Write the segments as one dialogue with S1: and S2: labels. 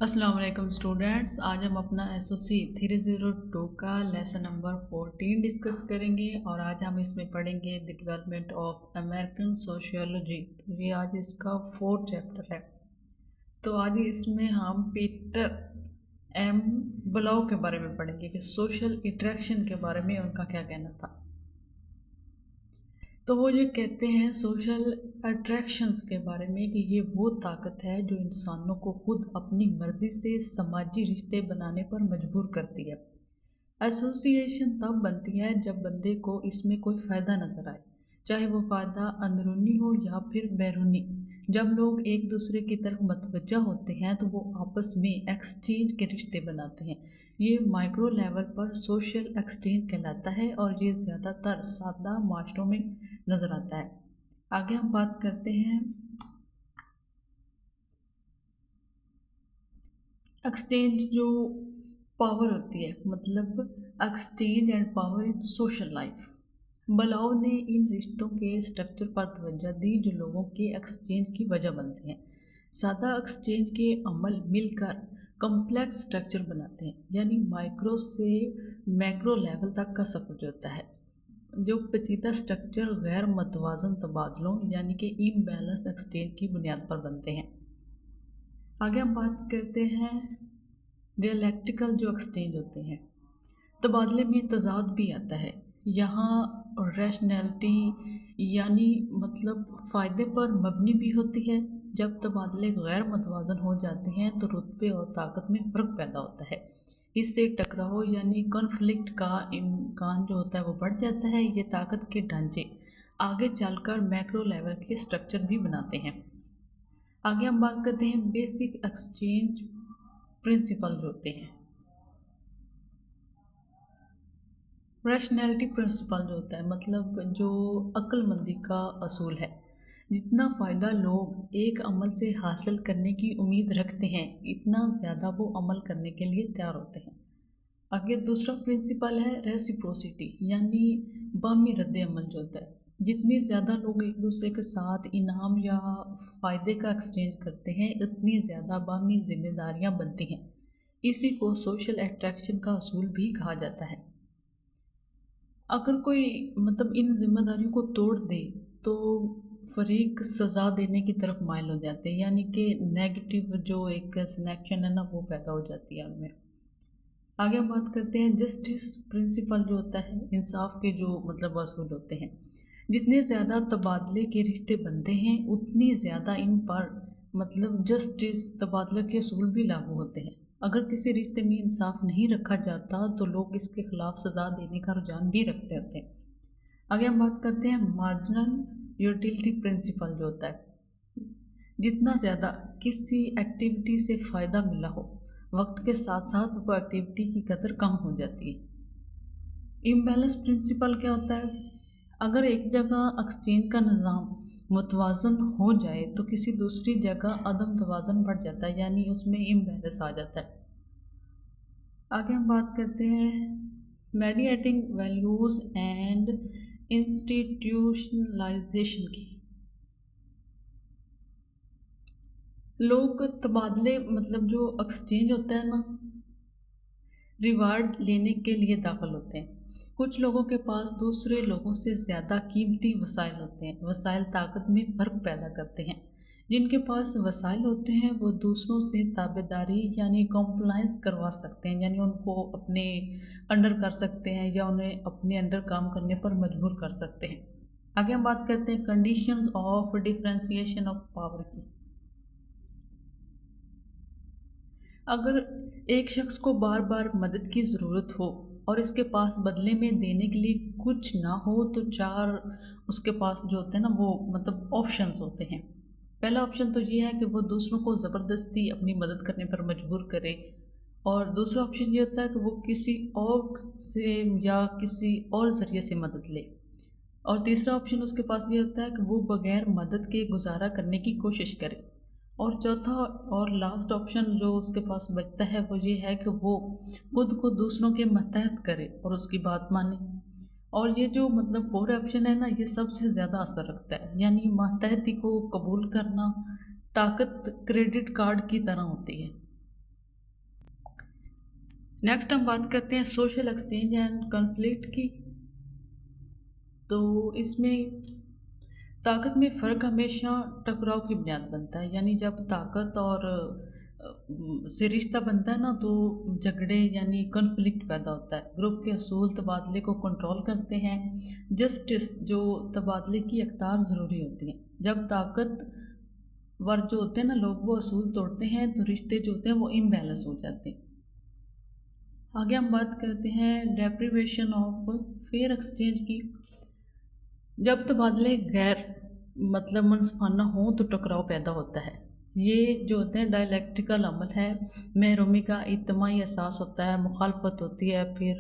S1: अस्सलाम वालेकुम स्टूडेंट्स। आज हम अपना SOC 302 का लेसन नंबर 14 डिस्कस करेंगे और आज हम इसमें पढ़ेंगे the development of American sociology. तो ये आज इसका 4th चैप्टर है। तो आज इसमें हम पीटर एम ब्लाउ के बारे में पढ़ेंगे कि सोशल इंटरेक्शन के बारे में उनका क्या कहना था। तो वो ये कहते हैं सोशल अट्रैक्शंस के बारे में कि ये वो ताकत है जो इंसानों को खुद अपनी मर्ज़ी से समाजी रिश्ते बनाने पर मजबूर करती है। एसोसिएशन तब बनती है जब बंदे को इसमें कोई फ़ायदा नज़र आए, चाहे वो फ़ायदा अंदरूनी हो या फिर बैरूनी। जब लोग एक दूसरे की तरफ मतवज्जा होते हैं तो वो आपस में एक्सचेंज के रिश्ते बनाते हैं। ये माइक्रो लेवल पर सोशल एक्सचेंज कहलाता है और ये ज़्यादातर सादा माशरों में नज़र आता है। आगे हम बात करते हैं एक्सचेंज जो पावर होती है, मतलब exchange and power in social life. Blau ने इन रिश्तों के स्ट्रक्चर पर तवज्जो दी जो लोगों के एक्सचेंज की वजह बनते हैं। सादा एक्सचेंज के अमल मिलकर कॉम्प्लेक्स स्ट्रक्चर बनाते हैं, यानी माइक्रो से मैक्रो लेवल तक का सफ़र जो होता है। जो पेचीदा स्ट्रक्चर गैर मतवाजन तबादलों यानी कि इम्बैलेंस एक्सचेंज की बुनियाद पर बनते हैं। आगे हम बात करते हैं डियलैक्टिकल जो एक्सचेंज होते हैं। तबादले में तजाद भी आता है। यहाँ रैशनैलिटी यानी मतलब फ़ायदे पर मबनी भी होती है। जब तबादले गैर मतवाजन हो जाते हैं तो रुतबे और ताकत में फ़र्क पैदा होता है। इससे टकराव यानी कॉन्फ्लिक्ट का इम्कान जो होता है वो बढ़ जाता है। ये ताकत के ढांचे आगे चलकर मैक्रो लेवल के स्ट्रक्चर भी बनाते हैं। आगे हम बात करते हैं बेसिक एक्सचेंज प्रिंसिपल जो होते हैं। रैशनैलिटी प्रिंसिपल जो होता है मतलब जो अक्लमंदी का असूल है। जितना फ़ायदा लोग एक अमल से हासिल करने की उम्मीद रखते हैं इतना ज़्यादा वो अमल करने के लिए तैयार होते हैं। आगे दूसरा प्रिंसिपल है रेसिप्रोसिटी यानी बाहमी रद्द अमल जो होता है। जितनी ज़्यादा लोग एक दूसरे के साथ इनाम या फ़ायदे का एक्सचेंज करते हैं उतनी ज़्यादा बाहमी जिम्मेदारियां बनती हैं। इसी को सोशल अट्रैक्शन का असूल भी कहा जाता है। अगर कोई मतलब इन जिम्मेदारियों को तोड़ दे तो फरीक सज़ा देने की तरफ माइल हो जाते हैं, यानी कि नेगेटिव जो एक सिलेक्शन है ना वो पैदा हो जाती है उनमें। आगे हम बात करते हैं जस्टिस प्रिंसिपल जो होता है इंसाफ के जो मतलब असूल होते हैं। जितने ज़्यादा तबादले के रिश्ते बनते हैं उतनी ज़्यादा इन पर मतलब जस्टिस तबादले के असूल भी लागू होते हैं। अगर किसी रिश्ते में इंसाफ नहीं रखा जाता तो लोग इसके खिलाफ सज़ा देने का रुझान भी रखते होते हैं। आगे हम बात करते हैं मार्जिनल यूटिलिटी प्रिंसिपल जो होता है। जितना ज़्यादा किसी एक्टिविटी से फ़ायदा मिला हो वक्त के साथ साथ वो एक्टिविटी की कदर कम हो जाती है। इम्बैलेंस प्रिंसिपल क्या होता है? अगर एक जगह एक्सचेंज का निज़ाम मुतवाज़न हो जाए तो किसी दूसरी जगह अदम तवाज़न बढ़ जाता है, यानी उसमें इम्बैलेंस आ जाता है। आगे हम बात करते हैं मीडिएटिंग वैल्यूज़ एंड इंस्टीट्यूशनलाइजेशन की। लोग तबादले मतलब जो एक्सचेंज होता है ना रिवार्ड लेने के लिए दाखिल होते हैं। कुछ लोगों के पास दूसरे लोगों से ज़्यादा कीमती वसाइल होते हैं। वसाइल ताकत में फ़र्क पैदा करते हैं। जिनके पास वसाइल होते हैं वो दूसरों से ताबेदारी यानी कॉम्प्लाइंस करवा सकते हैं, यानी उनको अपने अंडर कर सकते हैं या उन्हें अपने अंडर काम करने पर मजबूर कर सकते हैं। आगे हम बात करते हैं conditions of differentiation of power की। अगर एक शख्स को बार बार मदद की ज़रूरत हो और इसके पास बदले में देने के लिए कुछ ना हो तो चार उसके पास जो होते हैं ना वो मतलब ऑप्शंस होते हैं। पहला ऑप्शन तो ये है कि वो दूसरों को ज़बरदस्ती अपनी मदद करने पर मजबूर करे, और दूसरा ऑप्शन ये होता है कि वो किसी और से या किसी और ज़रिए से मदद ले, और तीसरा ऑप्शन उसके पास ये होता है कि वो बग़ैर मदद के गुजारा करने की कोशिश करे, और चौथा और लास्ट ऑप्शन जो उसके पास बचता है वो ये है कि वो खुद को दूसरों के मतहत करे और उसकी बात माने। और ये जो मतलब 4 ऑप्शन है ना ये सबसे ज़्यादा असर रखता है, यानी मतहती को कबूल करना ताकत क्रेडिट कार्ड की तरह होती है। نیکسٹ ہم بات کرتے ہیں سوشل ایکسچینج اینڈ کنفلکٹ کی. تو اس میں طاقت میں فرق ہمیشہ ٹکراؤ کی بنیاد بنتا ہے. یعنی جب طاقت اور سے رشتہ بنتا ہے نا تو جھگڑے یعنی کنفلکٹ پیدا ہوتا ہے. گروپ کے اصول تبادلے کو کنٹرول کرتے ہیں. جسٹس جو تبادلے کی اقدار ضروری ہوتی ہیں. جب طاقت ور جو ہوتے ہیں نا لوگ وہ اصول توڑتے ہیں تو رشتے جو ہوتے ہیں وہ امبیلنس ہو جاتے ہیں. آگے ہم بات کرتے ہیں ڈیپریویشن آف فیئر ایکسچینج کی. جب تبادلے غیر منصفانہ ہوں تو ٹکراؤ پیدا ہوتا ہے. یہ جو ہوتے ہیں ڈائلیکٹیکل عمل ہے. محرومی کا اجتماعی احساس ہوتا ہے، مخالفت ہوتی ہے، پھر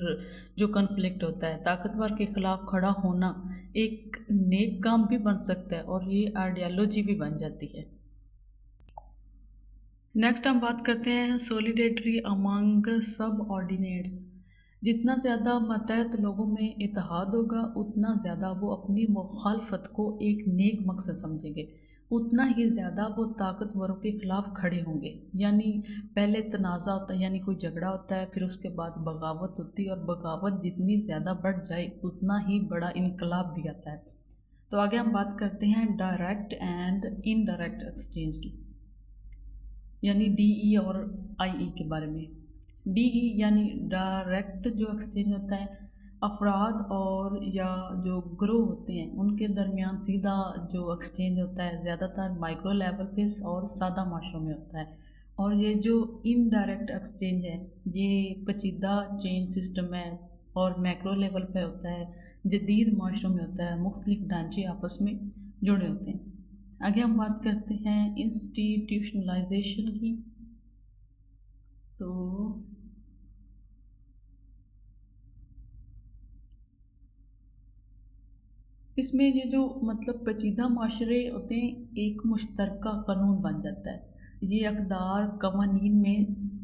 S1: جو کنفلکٹ ہوتا ہے. طاقتور کے خلاف کھڑا ہونا ایک نیک کام بھی بن سکتا ہے اور یہ آئیڈیالوجی بھی بن جاتی ہے. نیکسٹ ہم بات کرتے ہیں سولیڈیٹری امانگ سب آرڈینیٹس. جتنا زیادہ ماتحت لوگوں میں اتحاد ہوگا اتنا زیادہ وہ اپنی مخالفت کو ایک نیک مقصد سمجھیں گے، اتنا ہی زیادہ وہ طاقتوروں کے خلاف کھڑے ہوں گے. یعنی پہلے تنازع ہوتا ہے، یعنی کوئی جھگڑا ہوتا ہے، پھر اس کے بعد بغاوت ہوتی ہے، اور بغاوت جتنی زیادہ بڑھ جائے اتنا ہی بڑا انقلاب بھی آتا ہے. تو آگے ہم بات کرتے ہیں ڈائریکٹ اینڈ انڈائریکٹ ایکسچینج کی، یعنی ڈی ای اور آئی ای کے بارے میں. ڈی ای یعنی ڈائریکٹ جو ایکسچینج ہوتا ہے، افراد اور یا جو گروہ ہوتے ہیں ان کے درمیان سیدھا جو ایکسچینج ہوتا ہے زیادہ تر مائکرو لیول پہ اور سادہ معاشروں میں ہوتا ہے. اور یہ جو انڈائریکٹ ایکسچینج ہے یہ پیچیدہ چین سسٹم ہے اور میکرو لیول پہ ہوتا ہے، جدید معاشروں میں ہوتا ہے، مختلف ڈھانچے آپس میں جڑے ہوتے ہیں. آگے ہم بات کرتے ہیں انسٹیٹیوشنلائزیشن کی. تو اس میں یہ جو پیچیدہ معاشرے ہوتے ہیں ایک مشترکہ قانون بن جاتا ہے. یہ اقدار قوانین میں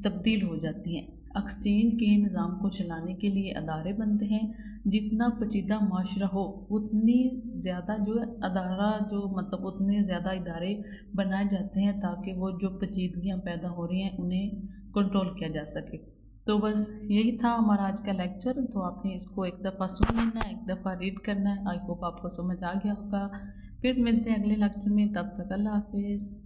S1: تبدیل ہو جاتی ہیں. ایکسچینج کے نظام کو چلانے کے لیے ادارے بنتے ہیں. جتنا پیچیدہ معاشرہ ہو اتنی زیادہ جو ادارہ جو اتنے زیادہ ادارے بنائے جاتے ہیں تاکہ وہ جو پیچیدگیاں پیدا ہو رہی ہیں انہیں کنٹرول کیا جا سکے. تو بس یہی تھا ہمارا آج کا لیکچر. تو آپ نے اس کو ایک دفعہ سن لینا ہے، ایک دفعہ ریڈ کرنا ہے. آئی ہوپ آپ کو سمجھ آ گیا ہوگا. پھر ملتے ہیں اگلے لیکچر میں، تب تک اللہ حافظ.